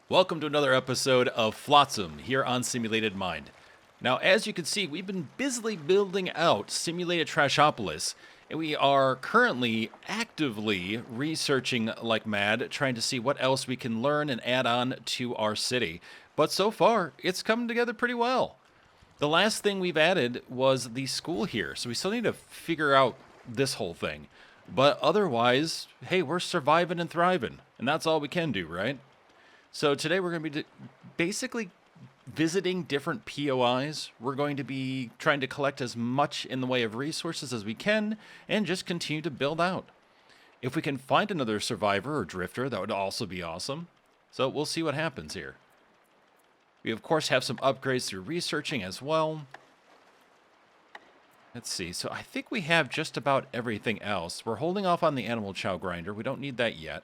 Welcome to another episode of Flotsam here on Simulated Mind. Now, as you can see, we've been busily building out Simulated Trashopolis, and we are currently actively researching like mad, trying to see what else we can learn and add on to our city. But so far, it's coming together pretty well. The last thing we've added was the school here, so we still need to figure out this whole thing. But otherwise, hey, we're surviving and thriving, and that's all we can do, right? So today we're going to be basically visiting different POIs. We're going to be trying to collect as much in the way of resources as we can and just continue to build out. If we can find another survivor or drifter, that would also be awesome. So we'll see what happens here. We, of course, have some upgrades through researching as well. Let's see. So I think we have just about everything else. We're holding off on the animal chow grinder. We don't need that yet.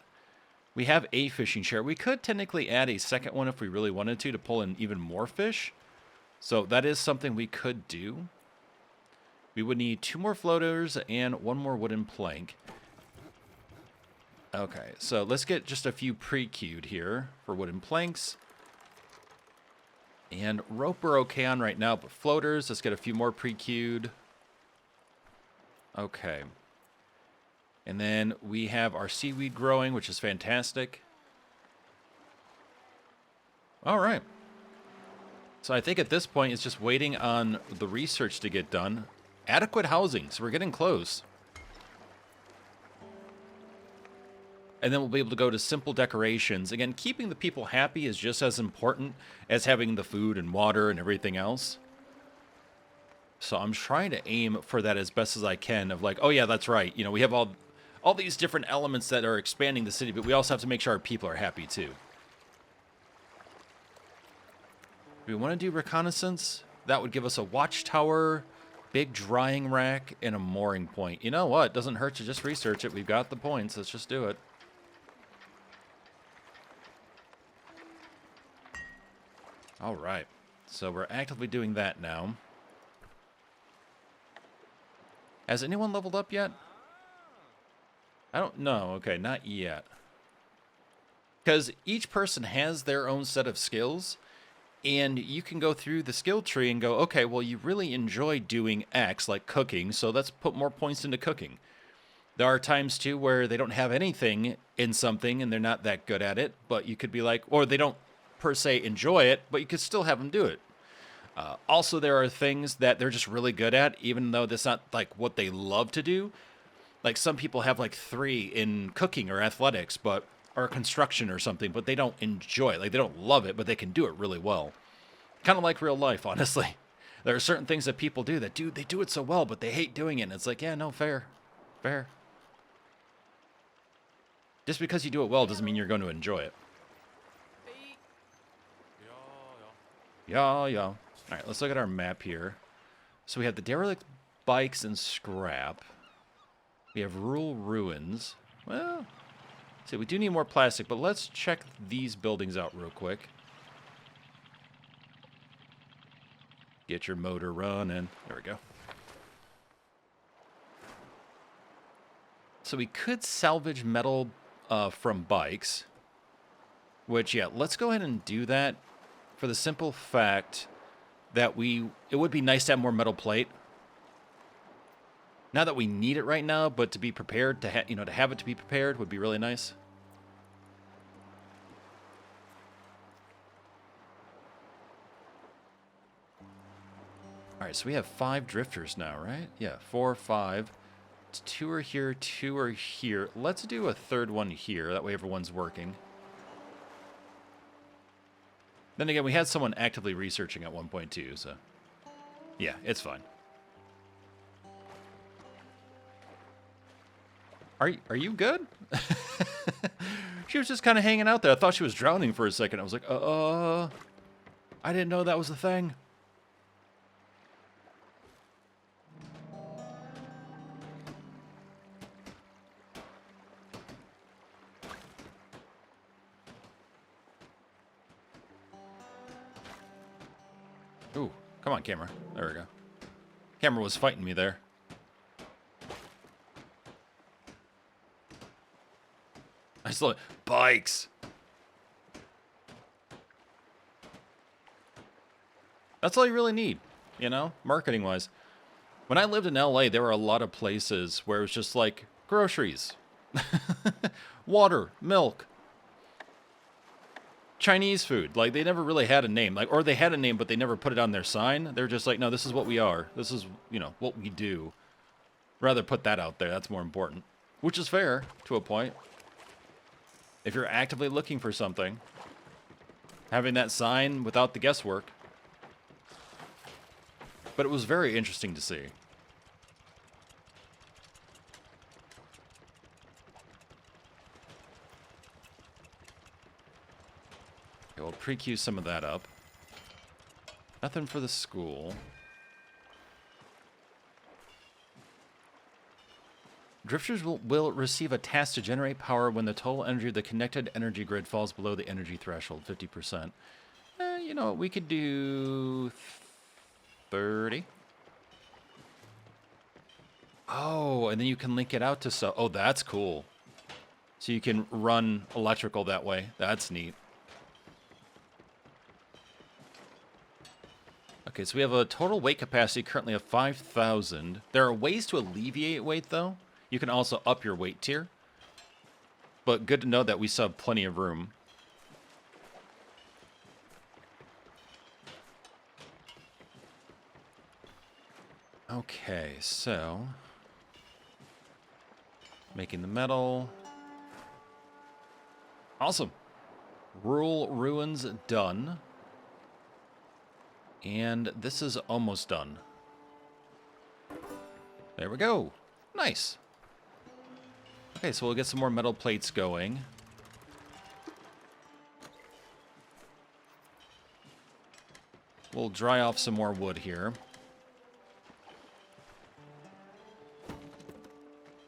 We have a fishing chair. We could technically add a second one if we really wanted to pull in even more fish. So that is something we could do. We would need 2 more floaters and 1 more wooden plank. Okay, so let's get just a few pre-queued here for wooden planks. And rope we're okay on right now, but floaters, let's get a few more pre-queued. Okay. And then we have our seaweed growing, which is fantastic. All right. So I think at this point it's just waiting on the research to get done. Adequate housing, so we're getting close. And then we'll be able to go to simple decorations. Again, keeping the people happy is just as important as having the food and water and everything else. So I'm trying to aim for that as best as I can of like, oh yeah, that's right. You know, we have all these different elements that are expanding the city, but we also have to make sure our people are happy too. Do we want to do reconnaissance? That would give us a watchtower, big drying rack, and a mooring point. You know what? Doesn't hurt to just research it. We've got the points. Let's just do it. All right. So we're actively doing that now. Has anyone leveled up yet? I don't know. Okay, not yet. Because each person has their own set of skills, and you can go through the skill tree and go, okay, well, you really enjoy doing X, like cooking, so let's put more points into cooking. There are times, too, where they don't have anything in something, and they're not that good at it, but you could be like, or they don't, per se, enjoy it, but you could still have them do it. Also, there are things that they're just really good at, even though that's not, like, what they love to do. Like, some people have, like, 3 in cooking or athletics, or construction or something, but they don't enjoy it. Like, they don't love it, but they can do it really well. Kind of like real life, honestly. There are certain things that people do that, they do it so well, but they hate doing it. And it's like, yeah, no, fair. Fair. Just because you do it well doesn't mean you're going to enjoy it. Yeah. All right, let's look at our map here. So we have the derelict bikes and scrap. We have rural ruins. Well, see, we do need more plastic, but let's check these buildings out real quick. Get your motor running. There we go. So we could salvage metal from bikes. Which, yeah, let's go ahead and do that for the simple fact that it would be nice to have more metal plate. Not that we need it right now, but to be prepared, to have it to be prepared would be really nice. All right, so we have 5 drifters now, right? Yeah, 4, 5. 2 are here, 2 are here. Let's do a third one here. That way everyone's working. Then again, we had someone actively researching at 1.2, so yeah, it's fine. Are you good? She was just kind of hanging out there. I thought she was drowning for a second. I was like, I didn't know that was a thing. Ooh, come on, camera. There we go. Camera was fighting me there. I just love bikes. That's all you really need, you know, marketing-wise. When I lived in LA, there were a lot of places where it was just like groceries, water, milk, Chinese food. Like, they never really had a name. Like, or they had a name, but they never put it on their sign. They're just like, no, this is what we are. This is, you know, what we do. Rather put that out there. That's more important. Which is fair, to a point. If you're actively looking for something, having that sign without the guesswork. But it was very interesting to see. Okay, we'll pre-queue some of that up. Nothing for the school. Drifters will receive a task to generate power when the total energy of the connected energy grid falls below the energy threshold, 50%. You know what, we could do 30. Oh, and then you can link it out to so. Oh, that's cool. So you can run electrical that way. That's neat. Okay, so we have a total weight capacity currently of 5,000. There are ways to alleviate weight, though. You can also up your weight tier. But good to know that we still have plenty of room. Okay, so making the metal. Awesome. Rural ruins done. And this is almost done. There we go. Nice. Okay, so we'll get some more metal plates going. We'll dry off some more wood here.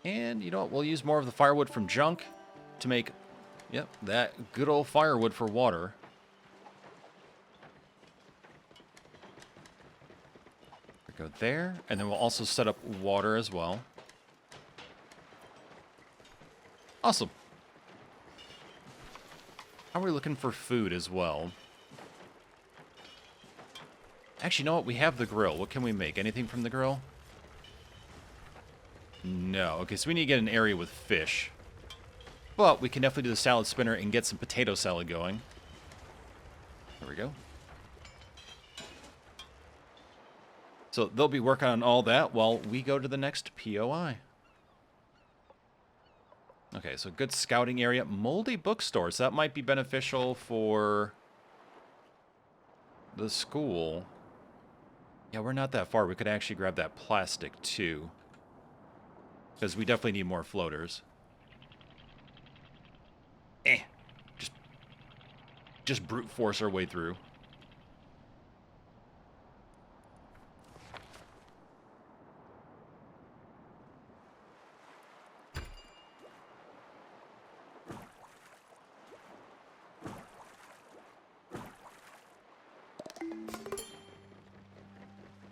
And you know what? We'll use more of the firewood from junk to make, yep, that good old firewood for water. Go there, and then we'll also set up water as well. Awesome. How are we looking for food as well? Actually, you know what? We have the grill. What can we make? Anything from the grill? No. Okay, so we need to get an area with fish. But we can definitely do the salad spinner and get some potato salad going. There we go. So they'll be working on all that while we go to the next POI. Okay, so good scouting area. Moldy bookstores. That might be beneficial for the school. Yeah, we're not that far. We could actually grab that plastic too. Because we definitely need more floaters. Just brute force our way through.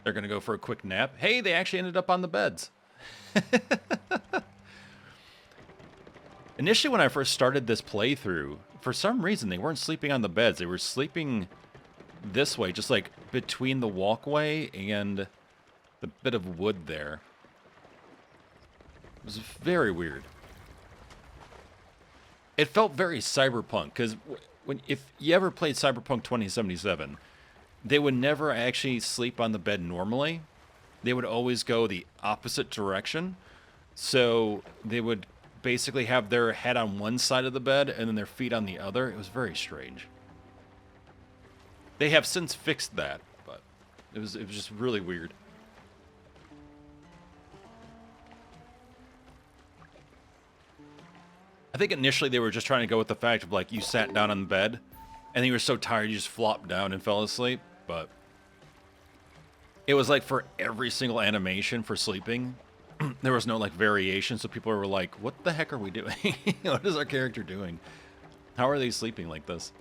They're going to go for a quick nap. Hey, they actually ended up on the beds. Initially, when I first started this playthrough, for some reason, they weren't sleeping on the beds. They were sleeping this way, just like between the walkway and the bit of wood there. It was very weird. It felt very cyberpunk, because if you ever played Cyberpunk 2077, they would never actually sleep on the bed normally. They would always go the opposite direction. So they would basically have their head on one side of the bed and then their feet on the other. It was very strange. They have since fixed that, but it was just really weird. I think initially they were just trying to go with the fact of like you sat down on the bed and then you were so tired you just flopped down and fell asleep, but it was like for every single animation for sleeping, there was no like variation, so people were like, what the heck are we doing? What is our character doing? How are they sleeping like this?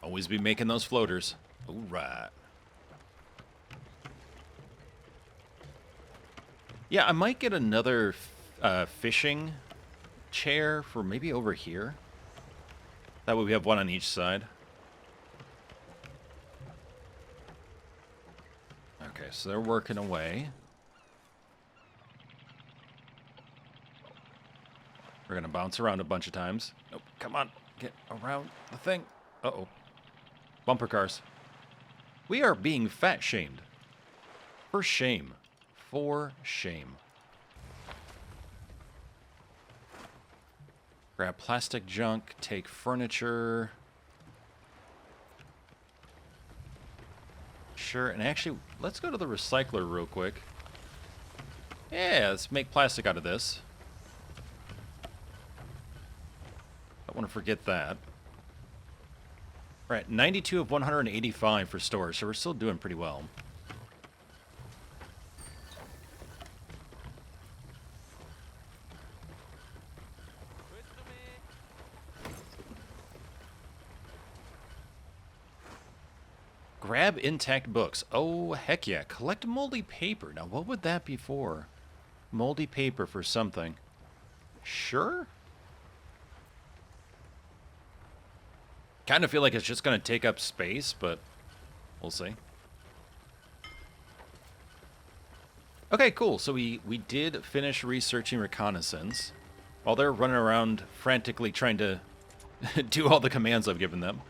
Always be making those floaters. All right. Yeah, I might get another fishing chair for maybe over here. That way we have one on each side. Okay, so they're working away. We're going to bounce around a bunch of times. Nope, come on. Get around the thing. Uh-oh. Bumper cars. We are being fat-shamed. For shame. For shame. Grab plastic junk. Take furniture. Sure, and actually, let's go to the recycler real quick. Yeah, let's make plastic out of this. Don't want to forget that. Right, 92 of 185 for storage, so we're still doing pretty well. Grab intact books. Oh, heck yeah. Collect moldy paper. Now, what would that be for? Moldy paper for something. Sure? Kind of feel like it's just going to take up space, but we'll see. Okay, cool. So we did finish researching reconnaissance. While they're running around frantically trying to do all the commands I've given them.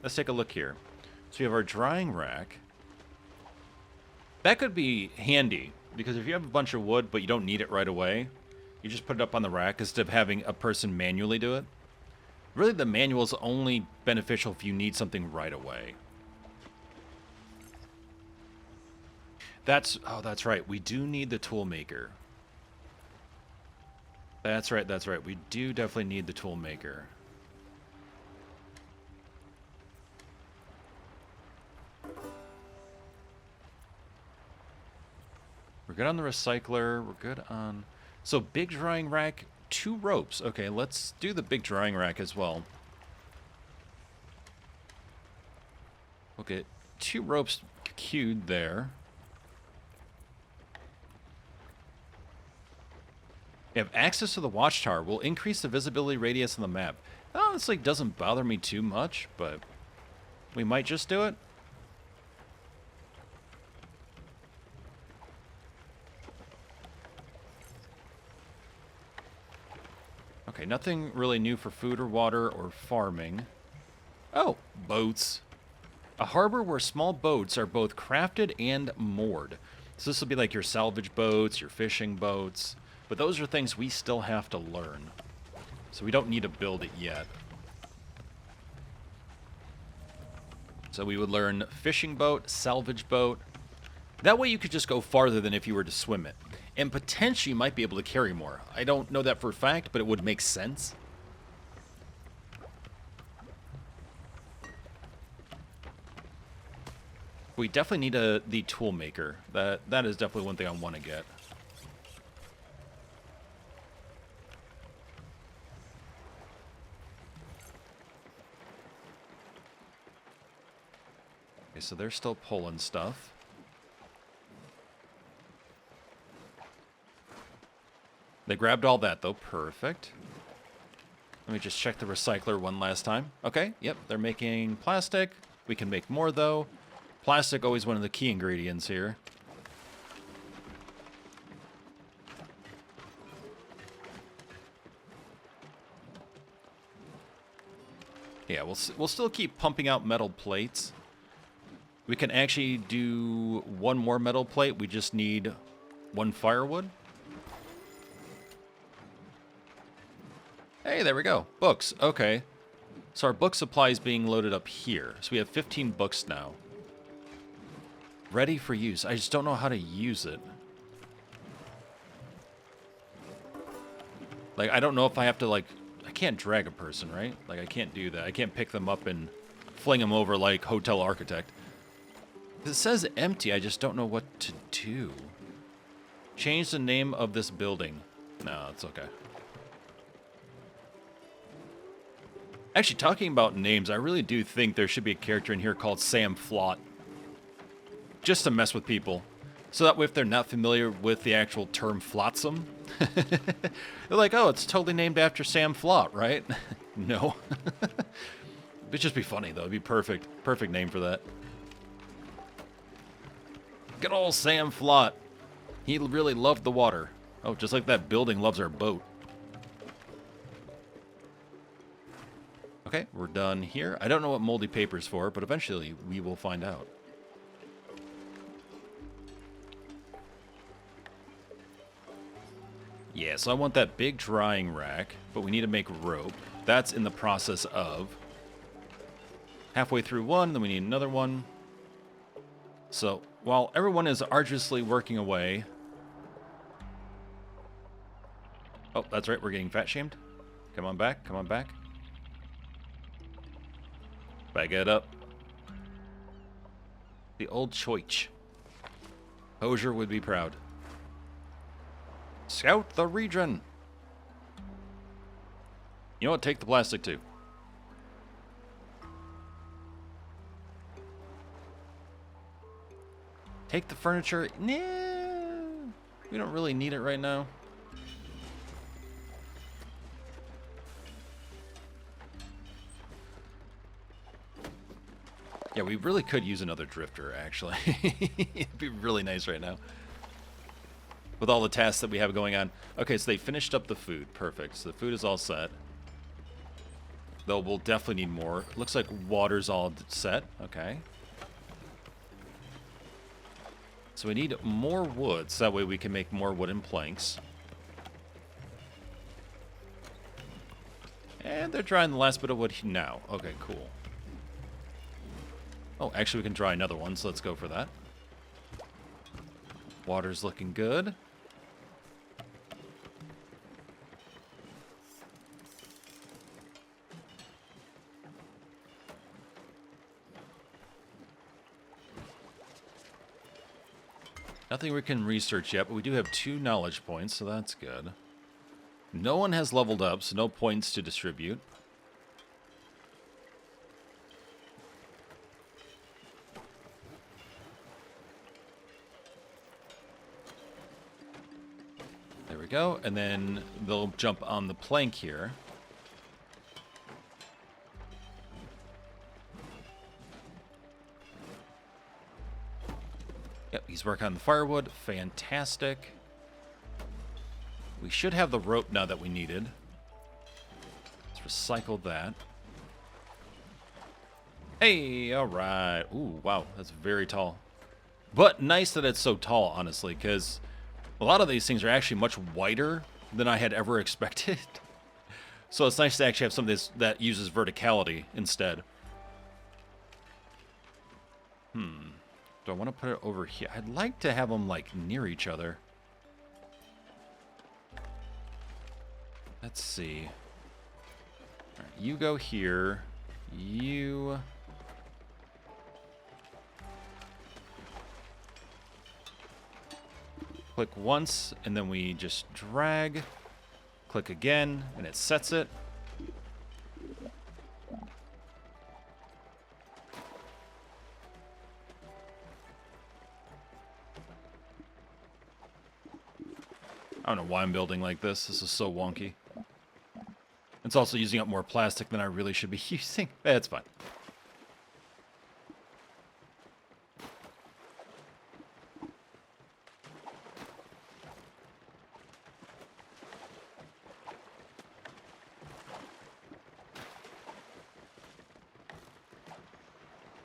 Let's take a look here. So we have our drying rack. That could be handy, because if you have a bunch of wood, but you don't need it right away, you just put it up on the rack instead of having a person manually do it. Really, the manual is only beneficial if you need something right away. Oh, that's right. We do need the tool maker. That's right, that's right. We do definitely need the tool maker. We're good on the recycler. We're good on... So, big drying rack, 2 ropes. Okay, let's do the big drying rack as well. Okay, 2 ropes queued there. You have access to the watchtower. Will increase the visibility radius on the map. That honestly doesn't bother me too much, but we might just do it. Okay, nothing really new for food or water or farming. Oh, boats. A harbor where small boats are both crafted and moored. So this will be like your salvage boats, your fishing boats. But those are things we still have to learn. So we don't need to build it yet. So we would learn fishing boat, salvage boat. That way you could just go farther than if you were to swim it. And potentially you might be able to carry more. I don't know that for a fact, but it would make sense. We definitely need the tool maker. That is definitely one thing I want to get. Okay, so they're still pulling stuff. They grabbed all that, though. Perfect. Let me just check the recycler one last time. Okay, yep, they're making plastic. We can make more, though. Plastic, always one of the key ingredients here. Yeah, we'll still keep pumping out metal plates. We can actually do one more metal plate. We just need 1 firewood. Hey, there we go. Books. Okay. So our book supply is being loaded up here. So we have 15 books now. Ready for use. I just don't know how to use it. Like, I don't know if I have to, like... I can't drag a person, right? Like, I can't do that. I can't pick them up and fling them over like Hotel Architect. It says empty. I just don't know what to do. Change the name of this building. No, it's okay. Actually, talking about names, I really do think there should be a character in here called Sam Flott. Just to mess with people. So that way if they're not familiar with the actual term flotsam, they're like, oh, it's totally named after Sam Flott, right? No. It'd just be funny, though. It'd be perfect. Perfect name for that. Good old Sam Flott. He really loved the water. Oh, just like that building loves our boat. Okay, we're done here. I don't know what moldy paper's for, but eventually we will find out. Yeah, so I want that big drying rack, but we need to make rope. That's in the process of. Halfway through one, then we need another one. So, while everyone is arduously working away... Oh, that's right, we're getting fat-shamed. Come on back, come on back. Back it up. The old choich. Hosier would be proud. Scout the region! You know what? Take the plastic, too. Take the furniture. Nah, we don't really need it right now. Yeah, we really could use another drifter, actually. It'd be really nice right now. With all the tasks that we have going on. Okay, so they finished up the food. Perfect. So the food is all set. Though we'll definitely need more. Looks like water's all set. Okay. So we need more wood, so that way we can make more wooden planks. And they're drying the last bit of wood now. Okay, cool. Oh, actually we can dry another one, so let's go for that. Water's looking good. Nothing we can research yet, but we do have 2 knowledge points, so that's good. No one has leveled up, so no points to distribute. There we go, and then they'll jump on the plank here. Yep, he's working on the firewood. Fantastic. We should have the rope now that we needed. Let's recycle that. Hey, all right. Ooh, wow, that's very tall. But nice that it's so tall, honestly, because a lot of these things are actually much wider than I had ever expected. So it's nice to actually have something that uses verticality instead. Do I want to put it over here? I'd like to have them, like, near each other. Let's see. All right, you go here. You... Click once, and then we just drag. Click again, and it sets it. I don't know why I'm building like this. This is so wonky. It's also using up more plastic than I really should be using. It's fine.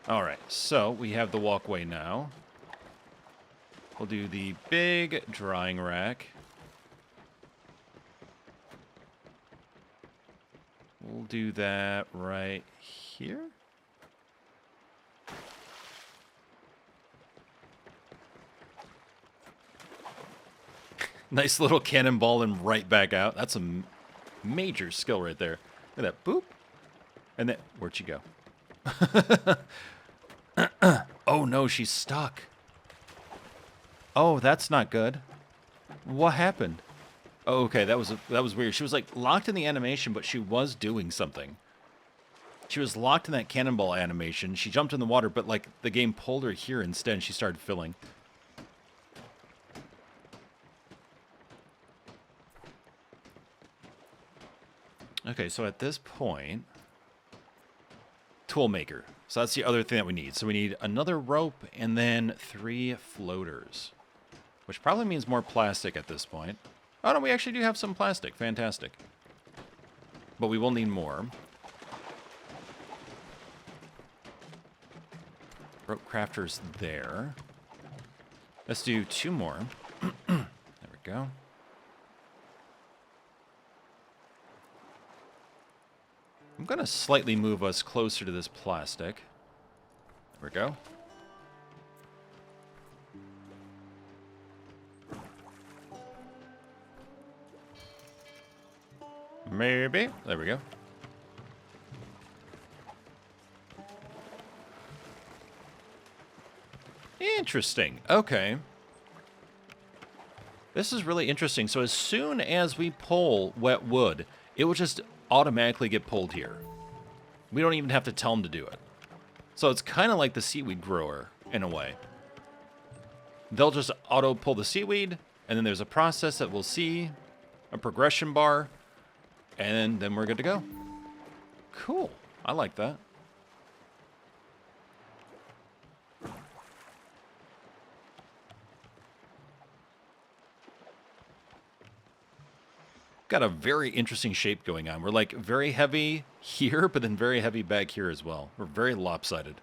Alright, so we have the walkway now. We'll do the big drying rack. We'll do that right here. Nice little cannonball and right back out. That's a major skill right there. Look at that. Boop. And then, where'd she go? Oh no, she's stuck. Oh, that's not good. What happened? Oh, okay, that was weird. She was like locked in the animation, but she was doing something. She was locked in that cannonball animation. She jumped in the water, but like the game pulled her here instead and she started filling. Okay, so at this point, tool maker. So that's the other thing that we need. So we need another rope and then 3 floaters, which probably means more plastic at this point. Oh no, we actually do have some plastic. Fantastic. But we will need more. Rope crafters there. Let's do 2 more. There we go. I'm going to slightly move us closer to this plastic. There we go. Maybe. There we go. Interesting. Okay. This is really interesting. So as soon as we pull wet wood, it will just automatically get pulled here. We don't even have to tell them to do it. So it's kind of like the seaweed grower in a way. They'll just auto pull the seaweed, and then there's a process that we'll see, a progression bar, and then we're good to go. Cool. I like that. Got a very interesting shape going on. We're like very heavy here, but then very heavy back here as well. We're very lopsided.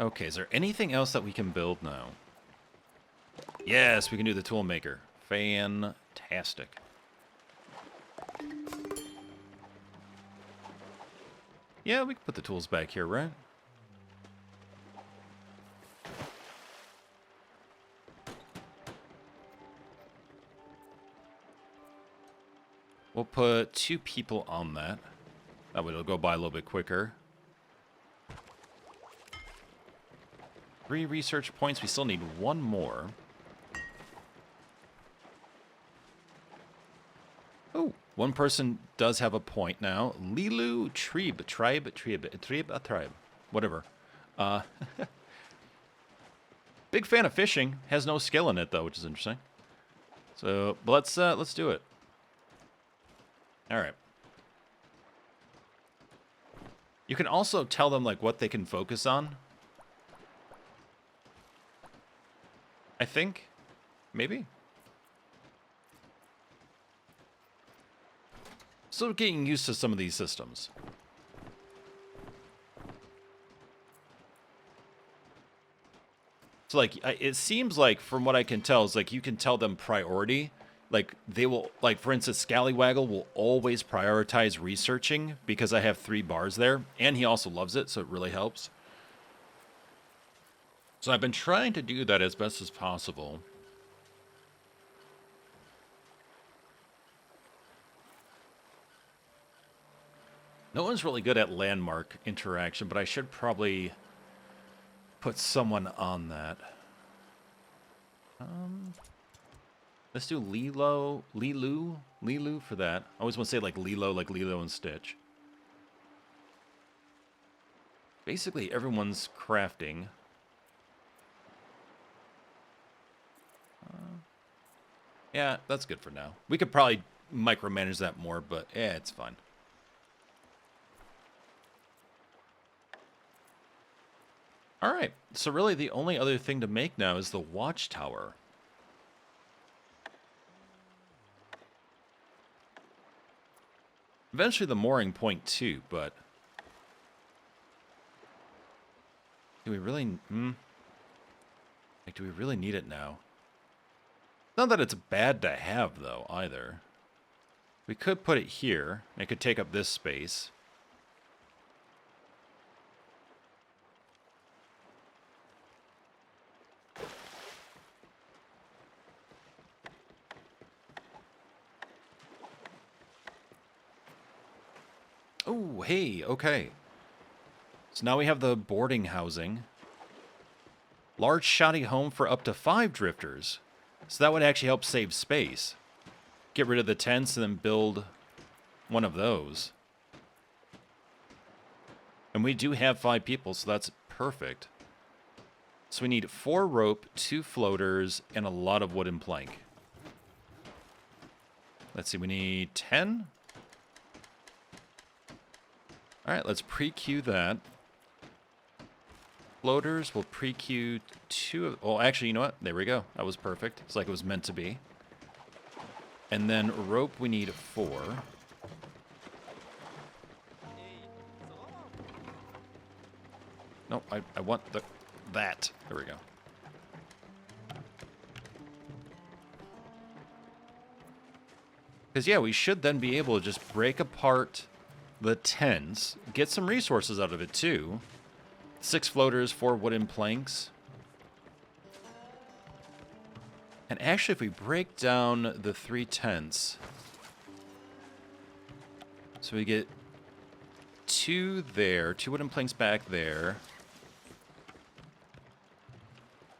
Okay, is there anything else that we can build now? Yes, we can do the tool maker. Fantastic. Yeah, we can put the tools back here, right? We'll put 2 people on that. That way it'll go by a little bit quicker. 3 research points. We still need 1 more. Oh, 1 person does have a point now. Lilu Tribe. Whatever. Big fan of fishing. Has no skill in it though, which is interesting. So, but let's do it. All right. You can also tell them like what they can focus on. I think, maybe. Still getting used to some of these systems. So, like, it seems like, from what I can tell, is like you can tell them priority. Like, they will, like, for instance, Scallywaggle will always prioritize researching because I have 3 bars there. And he also loves it, so it really helps. So I've been trying to do that as best as possible. No one's really good at landmark interaction, but I should probably put someone on that. Let's do Lilu for that. I always want to say like Lilo and Stitch. Basically, everyone's crafting. Yeah, that's good for now. We could probably micromanage that more, but yeah, it's fine. All right, so really the only other thing to make now is the watchtower. Eventually the mooring point too, but do we really? Like, do we really need it now? Not that it's bad to have, though, either. We could put it here. It could take up this space. Oh, hey, okay. So now we have the boarding housing. Large shoddy home for up to 5 drifters. So that would actually help save space. Get rid of the tents and then build one of those. And we do have 5 people, so that's perfect. So we need 4 rope, 2 floaters, and a lot of wooden plank. Let's see, we need 10. All right, let's pre-queue that. Floaters will pre-queue 2. Well, actually, you know what? There we go. That was perfect. It's like it was meant to be. And then rope, we need 4. No, I want that. There we go. Because, yeah, we should then be able to just break apart the tents, get some resources out of it, too. 6 floaters, 4 wooden planks. And actually, if we break down the 3 tents, so we get 2 there, 2 wooden planks back there,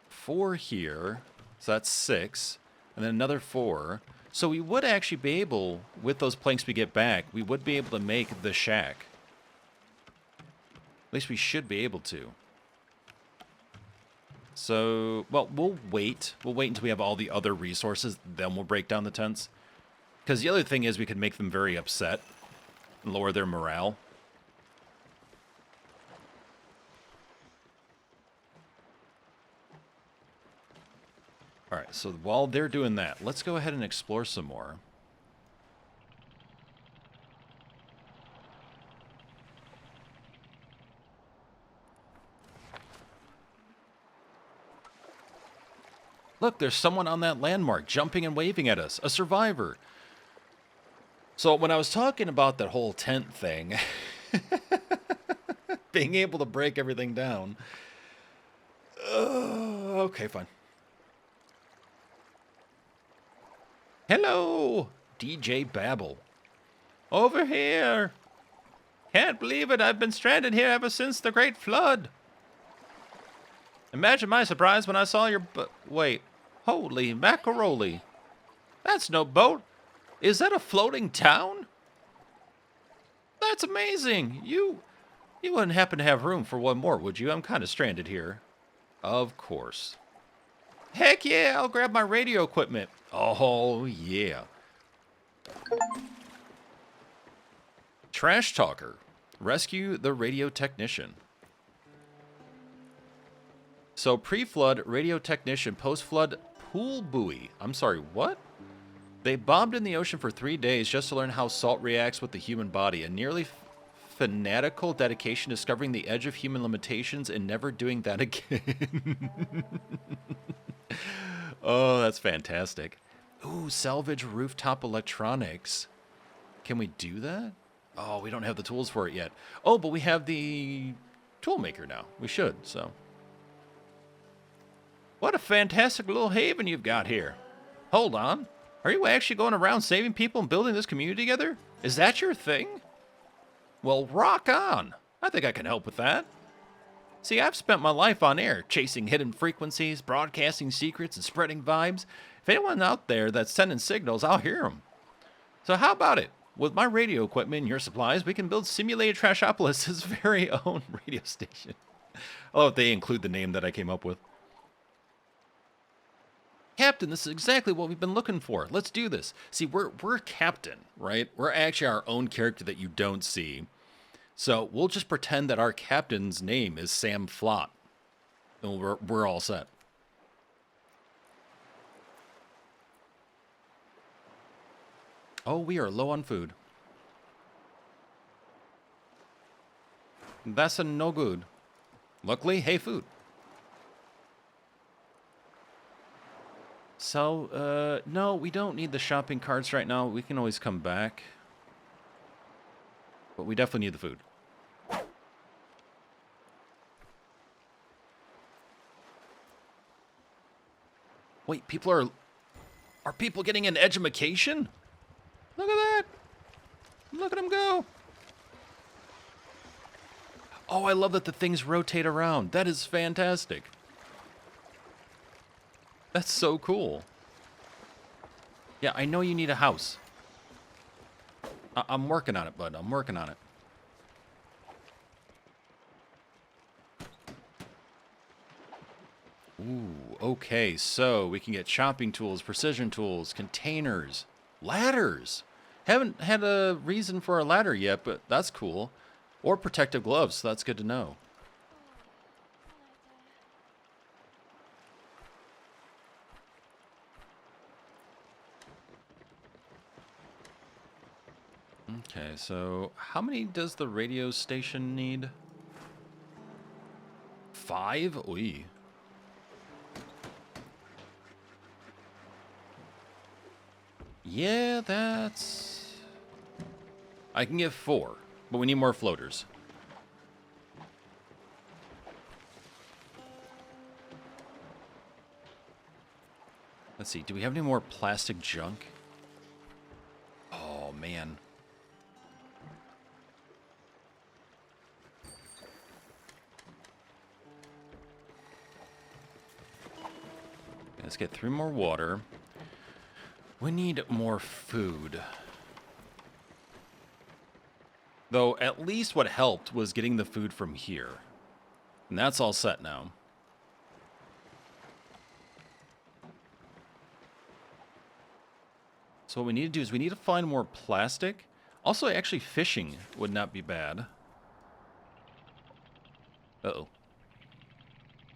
4 here, so that's 6, and then another 4. So we would actually be able, with those planks we get back, we would be able to make the shack. At least we should be able to. So, well, we'll wait. We'll wait until we have all the other resources, then we'll break down the tents. Because the other thing is we could make them very upset and lower their morale. Alright, so while they're doing that, let's go ahead and explore some more. Look, there's someone on that landmark jumping and waving at us. A survivor. So when I was talking about that whole tent thing, being able to break everything down. Okay, fine. Hello, DJ Babble. Over here. Can't believe it. I've been stranded here ever since the Great Flood. Imagine my surprise when I saw your wait. Holy macaroni. That's no boat. Is that a floating town? That's amazing. You wouldn't happen to have room for one more, would you? I'm kind of stranded here. Of course. Heck yeah, I'll grab my radio equipment. Oh, yeah. Trash Talker. Rescue the radio technician. So, pre-flood, radio technician, post-flood, pool buoy. I'm sorry, what? They bombed in the ocean for 3 days just to learn how salt reacts with the human body. A nearly fanatical dedication discovering the edge of human limitations and never doing that again. Oh, that's fantastic. Ooh, salvage rooftop electronics. Can we do that? Oh, we don't have the tools for it yet. Oh, but we have the tool maker now. We should, so. What a fantastic little haven you've got here. Hold on. Are you actually going around saving people and building this community together? Is that your thing? Well, rock on. I think I can help with that. See, I've spent my life on air, chasing hidden frequencies, broadcasting secrets, and spreading vibes. If anyone out there that's sending signals, I'll hear them. So how about it? With my radio equipment and your supplies, we can build Simulated Trashopolis' very own radio station. Oh, if they include the name that I came up with. Captain, this is exactly what we've been looking for. Let's do this. See, we're Captain, right? We're actually our own character that you don't see. So we'll just pretend that our captain's name is Sam Flott. And we're all set. Oh, we are low on food. That's a no good. Luckily, hey, food. So, no, we don't need the shopping carts right now. We can always come back. But we definitely need the food. Wait, people are people getting an edumacation? Look at that. Look at them go. Oh, I love that the things rotate around. That is fantastic. That's so cool. Yeah, I know you need a house. I'm working on it, bud. I'm working on it. Ooh, okay, so we can get chopping tools, precision tools, containers, ladders. Haven't had a reason for a ladder yet, but that's cool. Or protective gloves, so that's good to know. Okay, so how many does the radio station need? 5? Oy. Yeah, that's... I can get 4, but we need more floaters. Let's see, do we have any more plastic junk? Oh, man. Let's get 3 more water. We need more food. Though, at least what helped was getting the food from here. And that's all set now. So what we need to do is we need to find more plastic. Also, actually, fishing would not be bad. Uh-oh.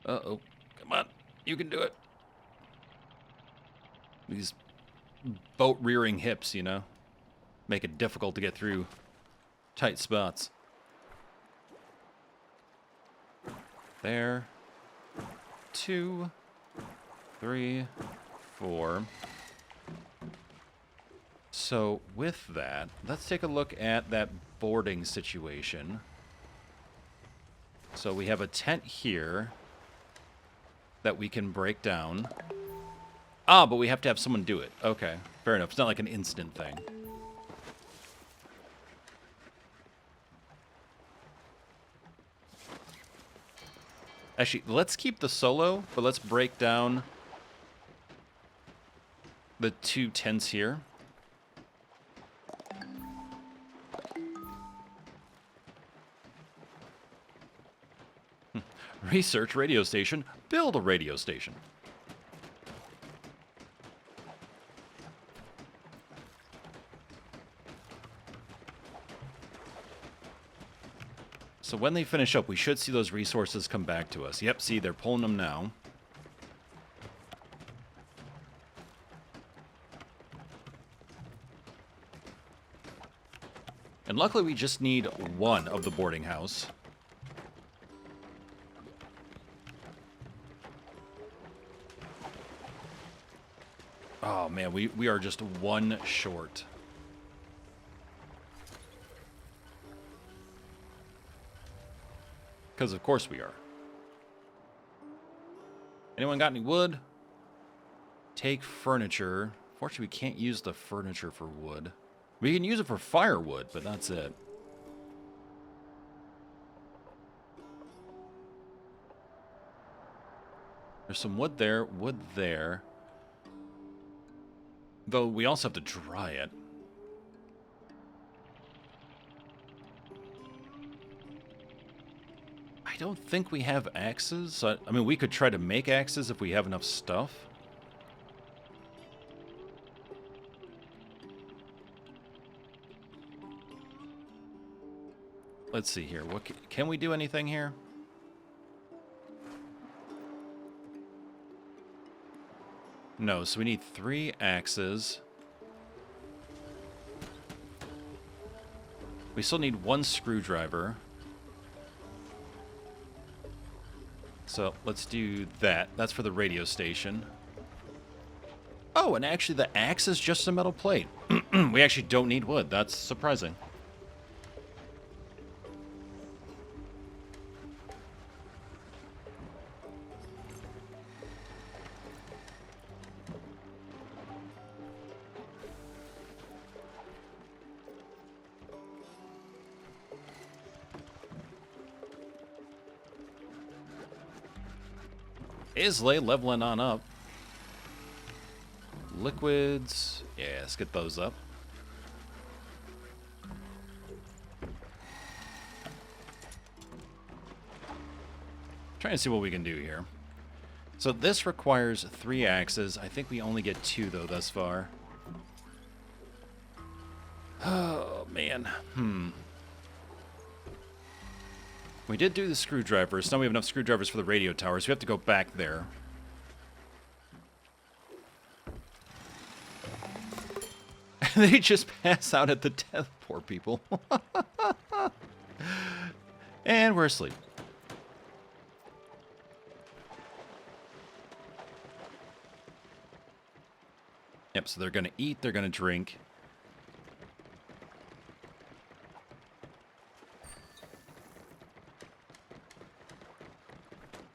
Uh-oh. Come on. You can do it. These boat-rearing hips, you know? Make it difficult to get through tight spots. There. 2, 3, 4. So, with that, let's take a look at that boarding situation. So, we have a tent here that we can break down. Ah, but we have to have someone do it. Okay, fair enough. It's not like an instant thing. Actually, let's keep the solo, but let's break down the 2 tents here. Research radio station, build a radio station. So when they finish up, we should see those resources come back to us. Yep, see, they're pulling them now. And luckily, we just need 1 of the boarding house. Oh, man, we are just 1 short. Because of course we are. Anyone got any wood? Take furniture. Fortunately, we can't use the furniture for wood. We can use it for firewood, but that's it. There's some wood there, wood there. Though we also have to dry it. I don't think we have axes. I mean, we could try to make axes if we have enough stuff. Let's see here. What can we do anything here? No, so we need 3 axes. We still need 1 screwdriver. So let's do that. That's for the radio station. Oh, and actually the axe is just a metal plate. We actually don't need wood. That's surprising. Islay leveling on up. Liquids. Yeah, let's get those up. Trying to see what we can do here. So this requires 3 axes. I think we only get 2, though, thus far. Oh, man. We did do the screwdrivers. Now we have enough screwdrivers for the radio towers. We have to go back there. They just pass out at the death, poor people. And we're asleep. Yep, so they're going to eat, they're going to drink.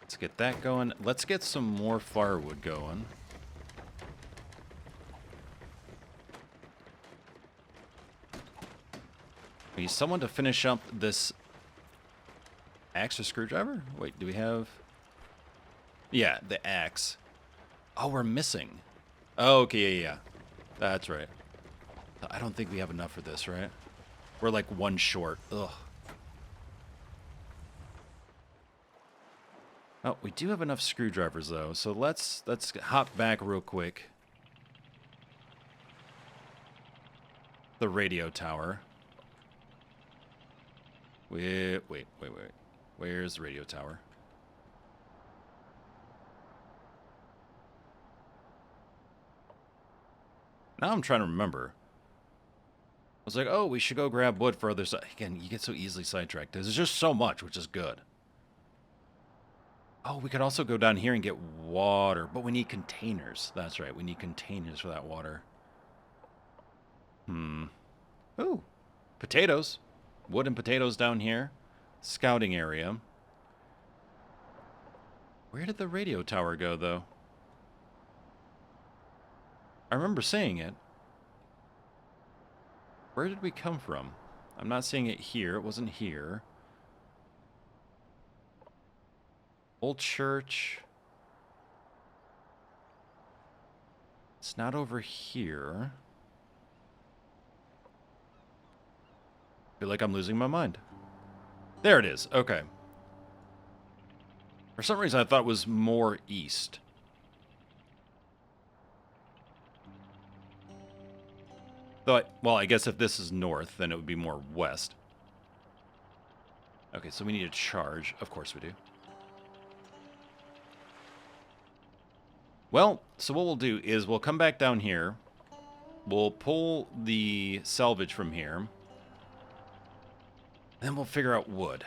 Let's get that going. Let's get some more firewood going. We need someone to finish up this axe or screwdriver? Wait, do we have... Yeah, the axe. Oh, we're missing. Oh, okay, yeah. That's right. I don't think we have enough for this, right? We're like 1 short. Ugh. Oh, we do have enough screwdrivers, though, so let's hop back real quick. The radio tower. Wait. Where's the radio tower? Now I'm trying to remember. I was like, oh, we should go grab wood for other side. Again, you get so easily sidetracked. There's just so much, which is good. Oh, we could also go down here and get water, but we need containers. That's right, we need containers for that water. Ooh, potatoes. Wood and potatoes down here. Scouting area. Where did the radio tower go, though? I remember seeing it. Where did we come from? I'm not seeing it here. It wasn't here. Old church. It's not over here. I feel like I'm losing my mind. There it is. Okay. For some reason, I thought it was more east. Though, well, I guess if this is north, then it would be more west. Okay, so we need to charge. Of course we do. Well, so what we'll do is we'll come back down here. We'll pull the salvage from here. Then we'll figure out wood.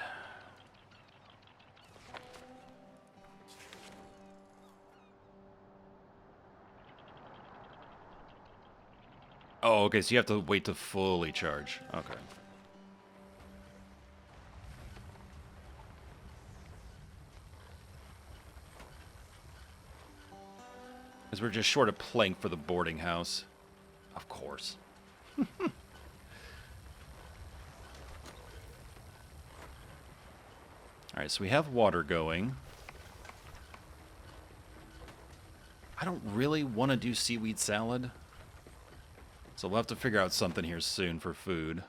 Oh, okay, so you have to wait to fully charge. Okay. Because we're just short a plank for the boarding house. Of course. Alright, so we have water going. I don't really want to do seaweed salad. So we'll have to figure out something here soon for food.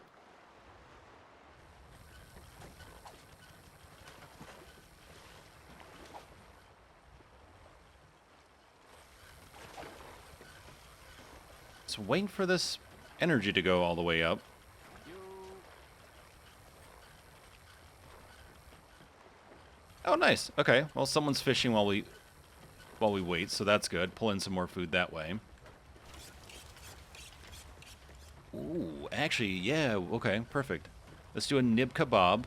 So waiting for this energy to go all the way up. Oh, nice. Okay. Well, someone's fishing while we wait, so that's good. Pull in some more food that way. Ooh, actually, yeah. Okay, perfect. Let's do a nib kebab.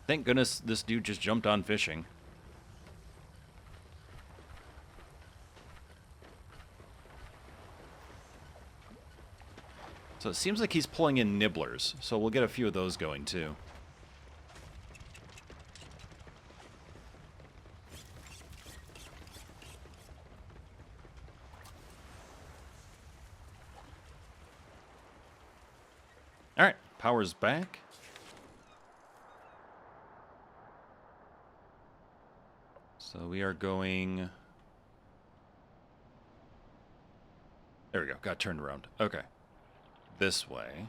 Thank goodness this dude just jumped on fishing. So it seems like he's pulling in nibblers, so we'll get a few of those going too. Alright, power's back. So we are going... There we go, got turned around. Okay. This way.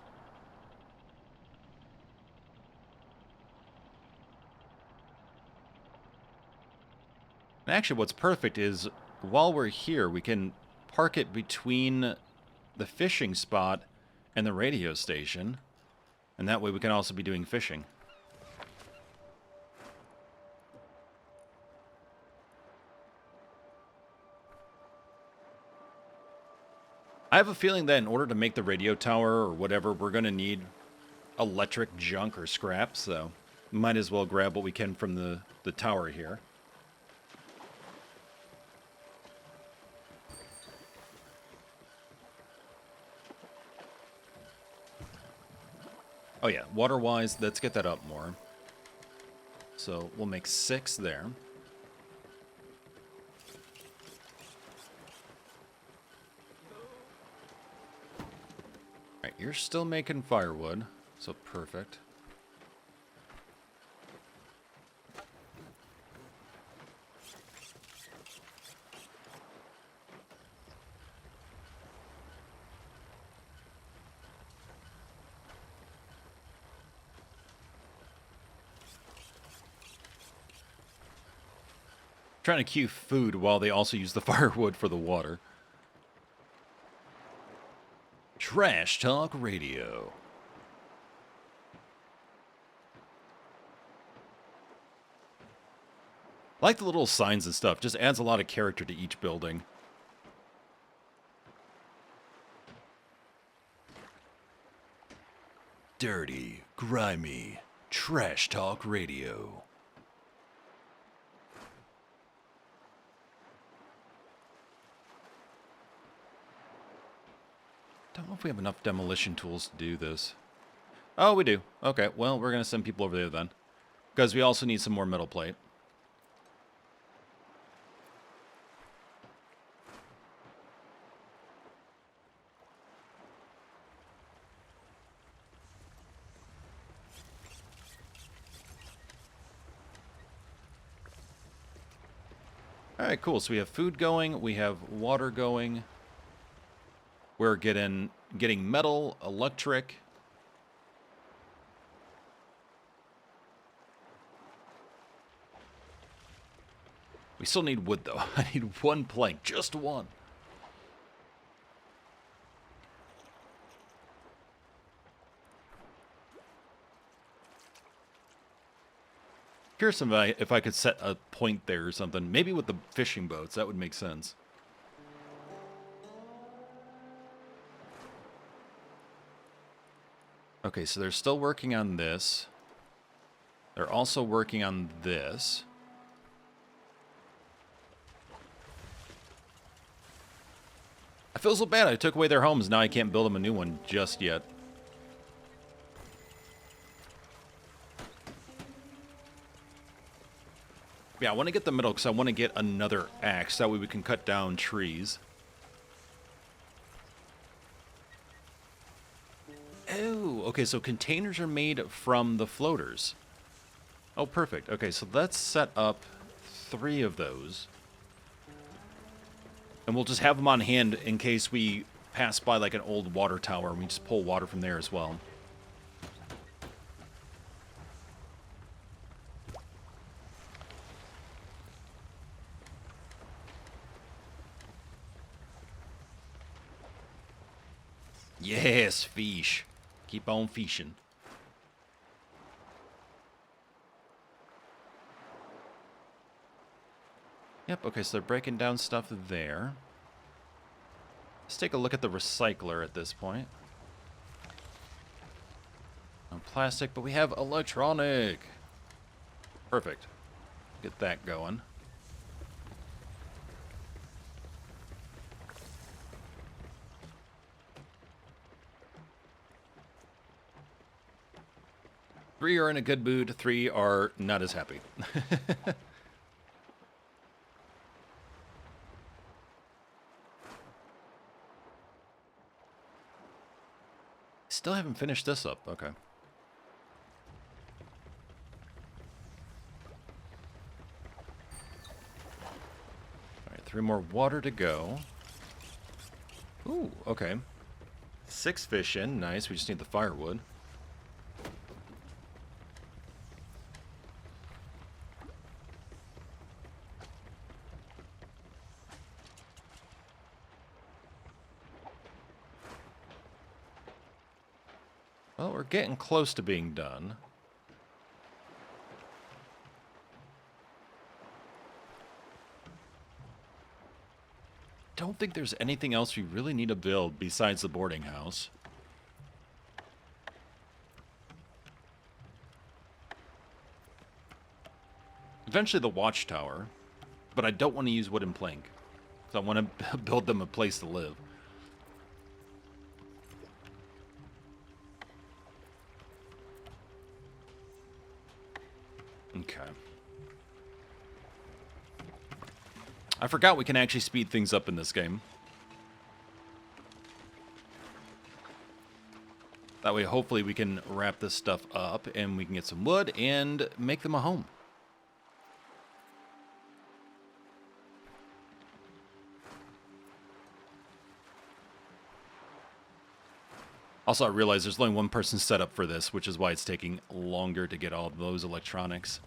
And actually, what's perfect is while we're here, we can park it between the fishing spot and the radio station. And that way we can also be doing fishing. I have a feeling that in order to make the radio tower or whatever, we're going to need electric junk or scrap, so might as well grab what we can from the tower here. Oh yeah, water-wise, let's get that up more. So we'll make 6 there. Alright, you're still making firewood, so perfect. Trying to queue food while they also use the firewood for the water. Trash Talk Radio. I like the little signs and stuff. Just adds a lot of character to each building. Dirty, grimy, Trash Talk Radio. Don't know if we have enough demolition tools to do this. Oh, we do. Okay, well, we're going to send people over there then. Because we also need some more metal plate. Alright, cool. So we have food going, we have water going. We're getting metal, electric. We still need wood, though. I need 1 plank. Just 1. Curious if I could set a point there or something. Maybe with the fishing boats. That would make sense. Okay, so they're still working on this. They're also working on this. I feel so bad. I took away their homes. Now I can't build them a new one just yet. Yeah, I want to get the middle because I want to get another axe. That way we can cut down trees. Oh, okay, so containers are made from the floaters. Oh, perfect. Okay, so let's set up 3 of those. And we'll just have them on hand in case we pass by like an old water tower and we just pull water from there as well. Yes, fish. Keep on fishing. Yep, okay, so they're breaking down stuff there. Let's take a look at the recycler at this point. No plastic, but we have electronic. Perfect. Get that going. Three are in a good mood, 3 are not as happy. Still haven't finished this up. Okay. Alright, 3 more water to go. Ooh, okay. 6 fish in. Nice. We just need the firewood. Well, we're getting close to being done. Don't think there's anything else we really need to build besides the boarding house. Eventually the watchtower, but I don't want to use wooden plank. Because I want to build them a place to live. Okay. I forgot we can actually speed things up in this game. That way, hopefully, we can wrap this stuff up and we can get some wood and make them a home. Also, I realize there's only one person set up for this, which is why it's taking longer to get all of those electronics.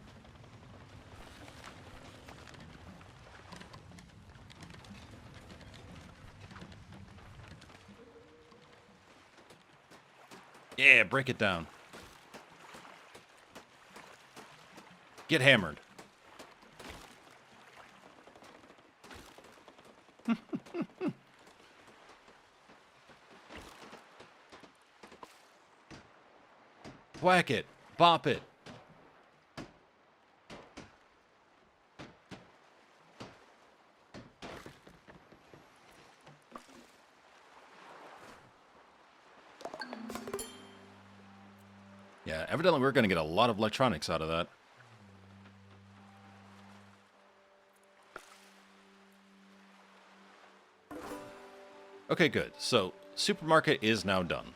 Yeah, break it down. Get hammered. Whack it. Bop it. Yeah, evidently we're going to get a lot of electronics out of that. Okay, good. So, supermarket is now done.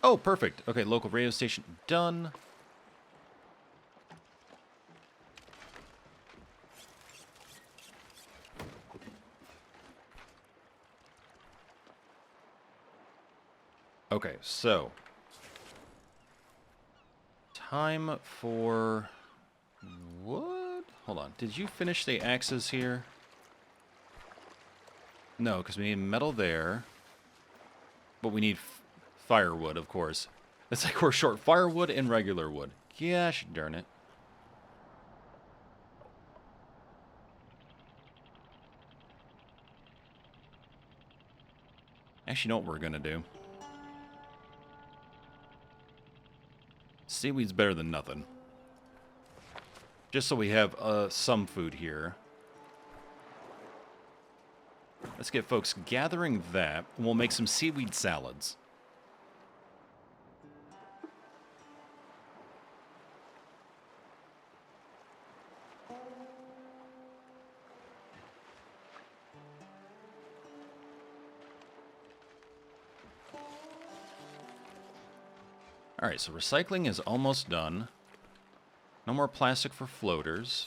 Oh, perfect. Okay, local radio station done. Okay, so time for what? Hold on. Did you finish the axes here? No, because we need metal there. But we need firewood, of course. It's like we're short firewood and regular wood. Gosh darn it. Actually, you know what we're going to do? Seaweed's better than nothing. Just so we have some food here. Let's get folks gathering that. And we'll make some seaweed salads. Alright, so recycling is almost done. No more plastic for floaters.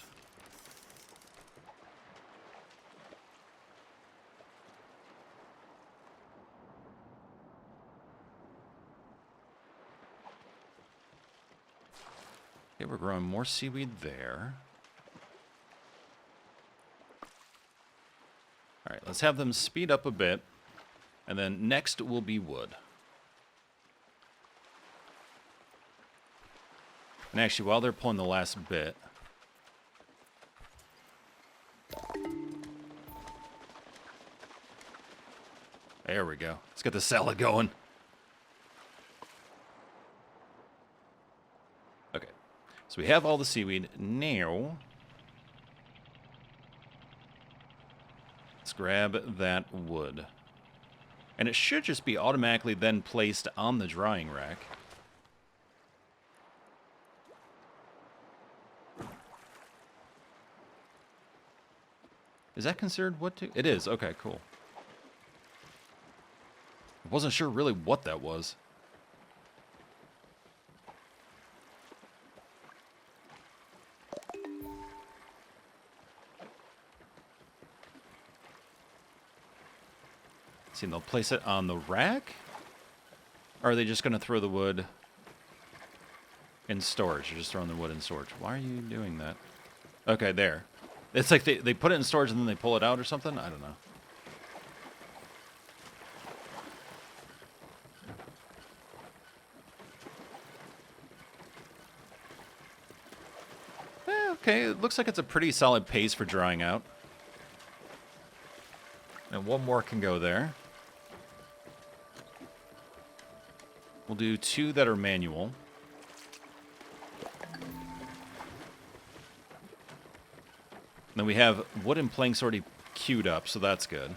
Okay, we're growing more seaweed there. Alright, let's have them speed up a bit. And then next will be wood. And actually, while they're pulling the last bit... There we go. Let's get the salad going. Okay. So we have all the seaweed. Now... let's grab that wood. And it should just be automatically then placed on the drying rack. Is that considered wood too? It is. Okay, cool. I wasn't sure really what that was. See, they'll place it on the rack? Or are they just going to throw the wood in storage? You're just throwing the wood in storage. Why are you doing that? Okay, there. It's like they put it in storage and then they pull it out or something? I don't know. Okay, it looks like it's a pretty solid pace for drying out. And one more can go there. We'll do 2 that are manual. Then we have wooden planks already queued up, so that's good.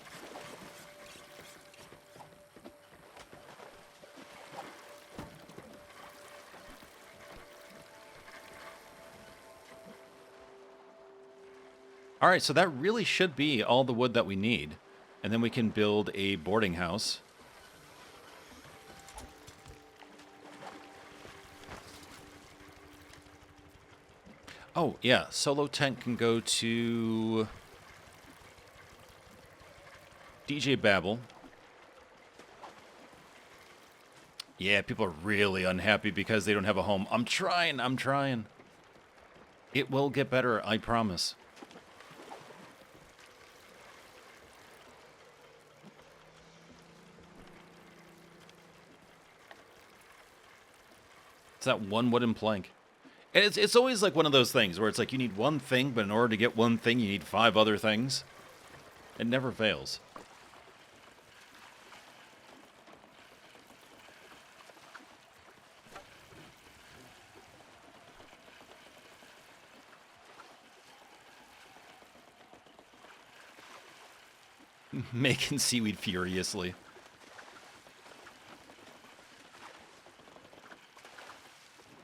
All right, so that really should be all the wood that we need. And then we can build a boarding house. Oh, yeah, solo tent can go to DJ Babel. Yeah, people are really unhappy because they don't have a home. I'm trying. It will get better, I promise. It's that one wooden plank. And it's always like one of those things where it's like you need one thing, but in order to get one thing, you need 5 other things. It never fails. Making seaweed furiously.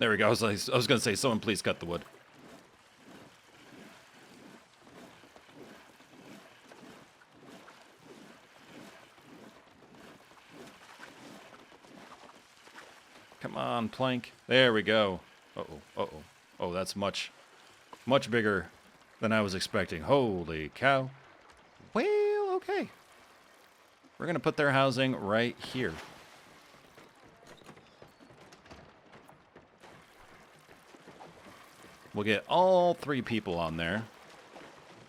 There we go. I was going to say, someone please cut the wood. Come on, plank. There we go. Uh-oh, uh-oh. Oh, that's much bigger than I was expecting. Holy cow. Well, okay. We're going to put their housing right here. We'll get all 3 people on there.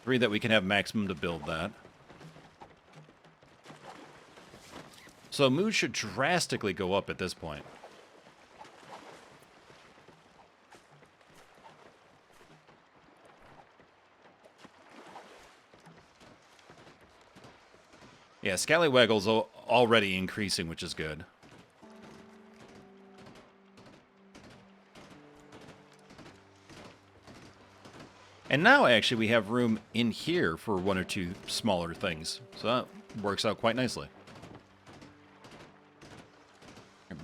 3 that we can have maximum to build that. So mood should drastically go up at this point. Yeah, Scallywaggle's already increasing, which is good. And now, actually, we have room in here for 1 or 2 smaller things. So that works out quite nicely.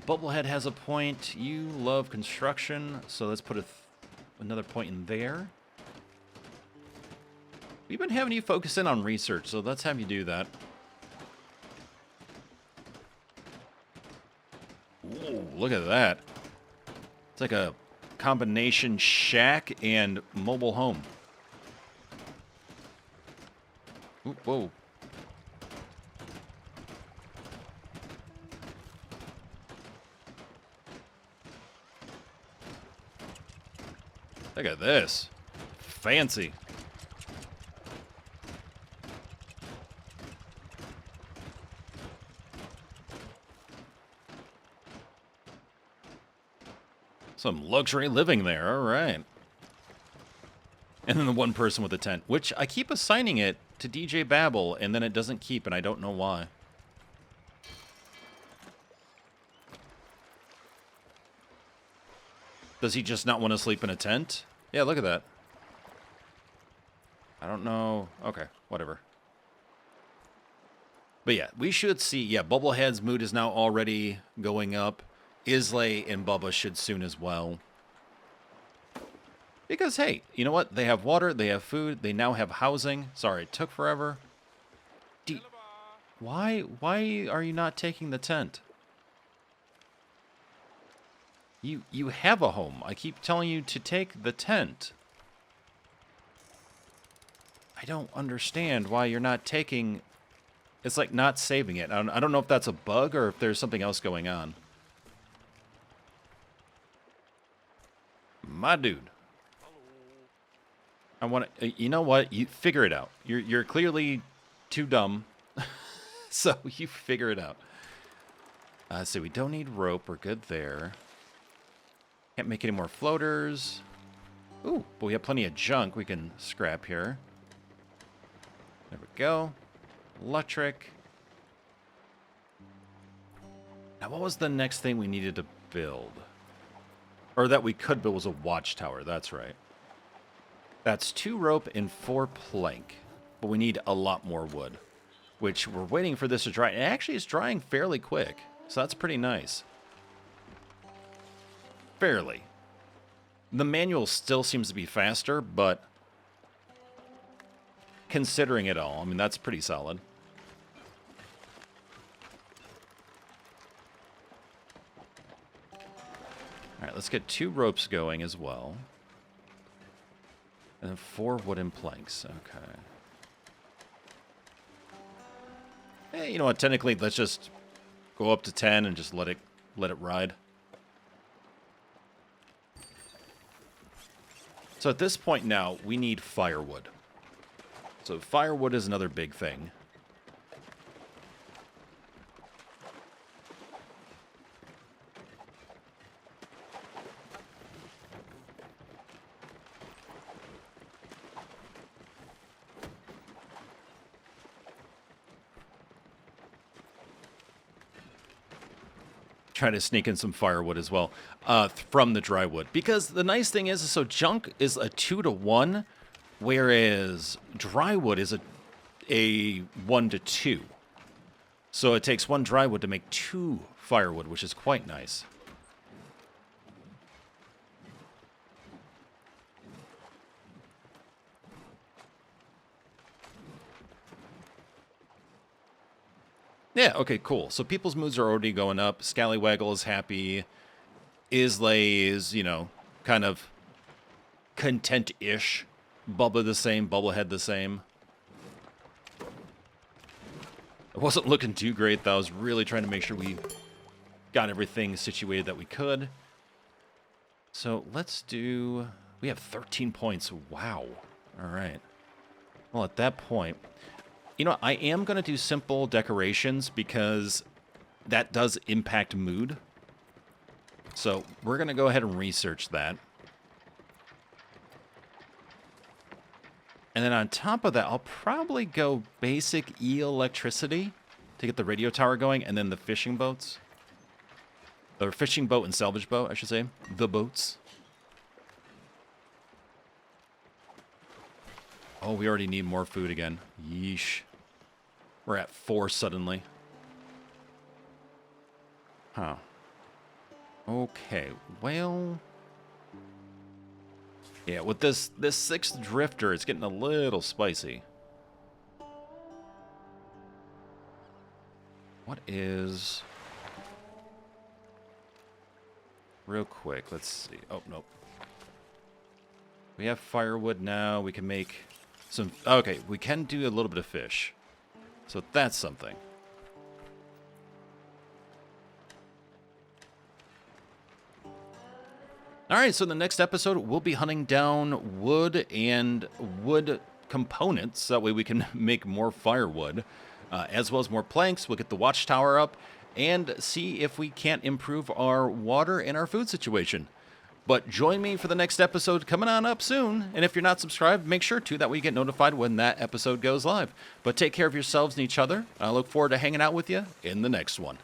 Bubblehead has a point. You love construction, so let's put another point in there. We've been having you focus in on research, so let's have you do that. Ooh, look at that. It's like a combination shack and mobile home. Ooh, whoa. Look at this. Fancy. Some luxury living there, all right. And then the one person with a tent, which I keep assigning it to DJ Babel, and then it doesn't keep, and I don't know why. Does he just not want to sleep in a tent? Yeah, look at that. I don't know. Okay, whatever. But yeah, we should see, yeah, Bubblehead's mood is now already going up. Islay and Bubba should soon as well. Because, hey, you know what? They have water, they have food, they now have housing. Sorry, it took forever. Why are you not taking the tent? You have a home. I keep telling you to take the tent. I don't understand why you're not taking... It's like not saving it. I don't know if that's a bug or if there's something else going on. My dude. I want to... You know what? You figure it out. You're clearly too dumb. So you figure it out. So we don't need rope. We're good there. Can't make any more floaters. Ooh, but we have plenty of junk we can scrap here. There we go. Electric. Now, what was the next thing we needed to build? Or that we could build was a watchtower. That's right. That's 2 rope and 4 plank. But we need a lot more wood, which we're waiting for this to dry. It actually is drying fairly quick, so that's pretty nice. Fairly. The manual still seems to be faster, but considering it all, I mean, that's pretty solid. All right, let's get 2 ropes going as well. And then 4 wooden planks. Okay. Hey, you know what? Technically, let's just go up to 10 and just let it ride. So at this point now, we need firewood. So firewood is another big thing. Try to sneak in some firewood as well from the dry wood. Because the nice thing is, so junk is a 2 to 1, whereas dry wood is a 1 to 2. So it takes 1 dry wood to make 2 firewood, which is quite nice. Yeah, okay, cool. So people's moods are already going up. Scallywaggle is happy. Islay is, you know, kind of content-ish. Bubba the same, Bubblehead the same. It wasn't looking too great, though. I was really trying to make sure we got everything situated that we could. So let's do... We have 13 points. Wow. All right. Well, at that point... You know, I am going to do simple decorations because that does impact mood. So we're going to go ahead and research that. And then on top of that, I'll probably go basic electricity to get the radio tower going, and then the fishing boats. Or fishing boat and salvage boat, I should say. The boats. Oh, we already need more food again. Yeesh. We're at 4 suddenly. Huh. Okay, well... Yeah, with this 6th drifter, it's getting a little spicy. What is... Real quick, let's see. Oh, nope. We have firewood now. We can make some... Okay, we can do a little bit of fish. So that's something. Alright, so in the next episode, we'll be hunting down wood and wood components. That way we can make more firewood, as well as more planks. We'll get the watchtower up and see if we can't improve our water and our food situation. But join me for the next episode coming on up soon. And if you're not subscribed, make sure to. That way you get notified when that episode goes live. But take care of yourselves and each other. I look forward to hanging out with you in the next one.